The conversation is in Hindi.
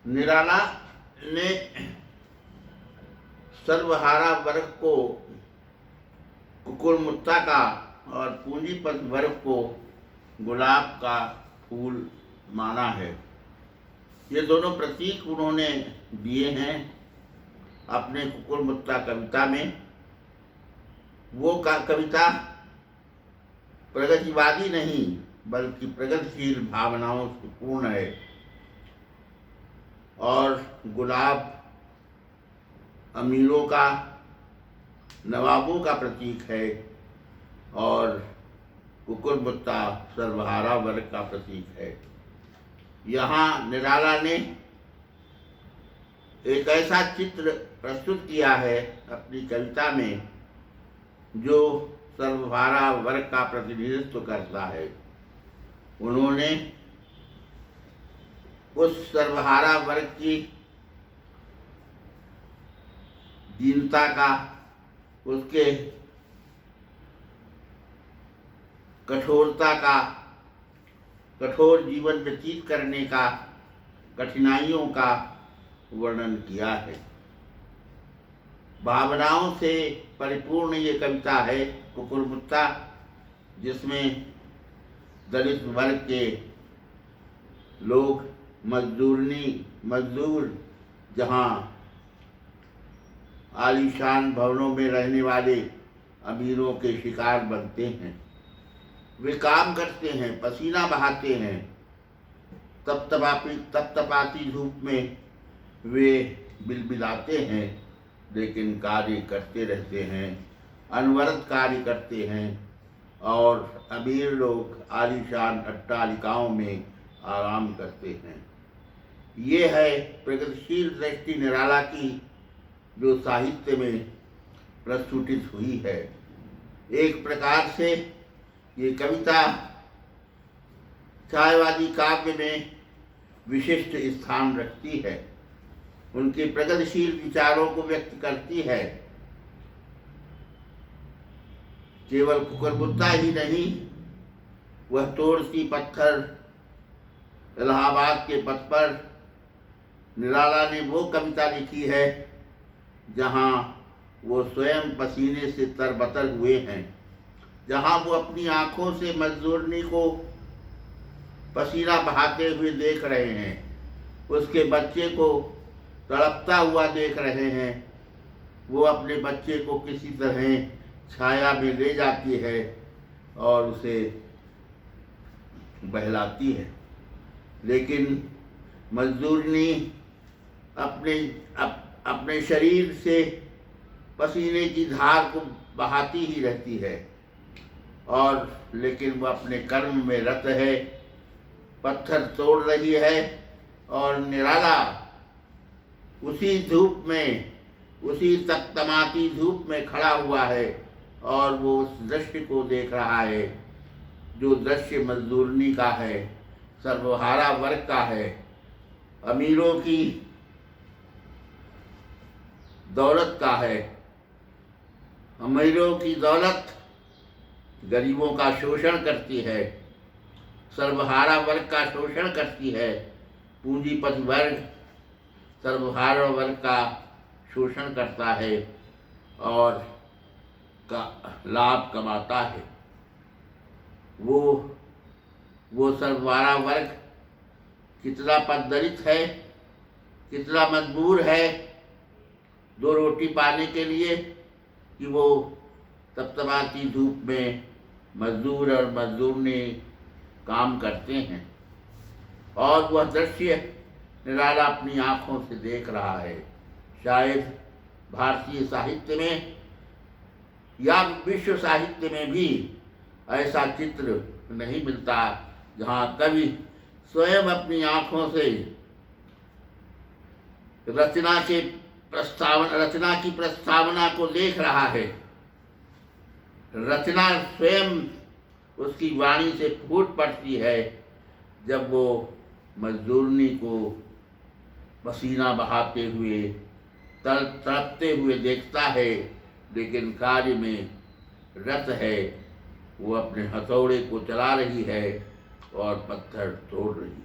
निराला ने सर्वहारा वर्ग को कुकुरमुत्ता का और पूंजीपति वर्ग को गुलाब का फूल माना है। ये दोनों प्रतीक उन्होंने दिए हैं अपने कुकुरमुत्ता कविता में। वो कविता प्रगतिवादी नहीं बल्कि प्रगतिशील भावनाओं से पूर्ण है और गुलाब अमीरों का, नवाबों का प्रतीक है और कुकुरमुत्ता सर्वहारा वर्ग का प्रतीक है। यहाँ निराला ने एक ऐसा चित्र प्रस्तुत किया है अपनी कविता में जो सर्वहारा वर्ग का प्रतिनिधित्व करता है। उन्होंने उस सर्वहारा वर्ग की दीनता का, उसके कठोरता का, कठोर जीवन व्यतीत करने का, कठिनाइयों का वर्णन किया है। भावनाओं से परिपूर्ण ये कविता है कुकुरमुत्ता, जिसमें दलित वर्ग के लोग मजदूर जहाँ आलीशान भवनों में रहने वाले अमीरों के शिकार बनते हैं। वे काम करते हैं, पसीना बहाते हैं, तपतपाती धूप में वे बिलबिलाते हैं, लेकिन कार्य करते रहते हैं, अनवरत कार्य करते हैं और अमीर लोग आलीशान अट्टालिकाओं में आराम करते हैं। ये है प्रगतिशील दृष्टि निराला की, जो साहित्य में प्रस्तुतित हुई है। एक प्रकार से ये कविता छायावादी काव्य में विशिष्ट स्थान रखती है, उनके प्रगतिशील विचारों को व्यक्त करती है। केवल कुकुरमुत्ता ही नहीं, वह तोड़ती पत्थर, इलाहाबाद के पथ पर निराला ने वो कविता लिखी है जहाँ वो स्वयं पसीने से तरबतर हुए हैं, जहाँ वो अपनी आँखों से मजदूरनी को पसीना बहाते हुए देख रहे हैं, उसके बच्चे को तड़पता हुआ देख रहे हैं। वो अपने बच्चे को किसी तरह छाया में ले जाती है और उसे बहलाती है, लेकिन मजदूरनी अपने शरीर से पसीने की धार को बहाती ही रहती है और लेकिन वो अपने कर्म में रत है, पत्थर तोड़ रही है और निराला उसी धूप में, उसी तकतमाती धूप में खड़ा हुआ है और वो उस दृश्य को देख रहा है जो दृश्य मजदूरनी का है, सर्वहारा वर्ग का है, अमीरों की दौलत का है। अमीरों की दौलत गरीबों का शोषण करती है, सर्वहारा वर्ग का शोषण करती है। पूंजीपति वर्ग सर्वहारा वर्ग का शोषण करता है और का लाभ कमाता है। वो सर्वहारा वर्ग कितना पददलित है, कितना मजबूर है दो रोटी पाने के लिए कि वो तपतपाती धूप में मजदूर और मजदूरनी काम करते हैं और वह दृश्य निराला अपनी आँखों से देख रहा है। शायद भारतीय साहित्य में या विश्व साहित्य में भी ऐसा चित्र नहीं मिलता जहाँ कवि स्वयं अपनी आँखों से रचना की प्रस्तावना को देख रहा है। रचना स्वयं उसकी वाणी से फूट पड़ती है जब वो मजदूरनी को पसीना बहाते हुए, तड़पते हुए देखता है, लेकिन कार्य में रत है। वो अपने हथौड़े को चला रही है और पत्थर तोड़ रही है।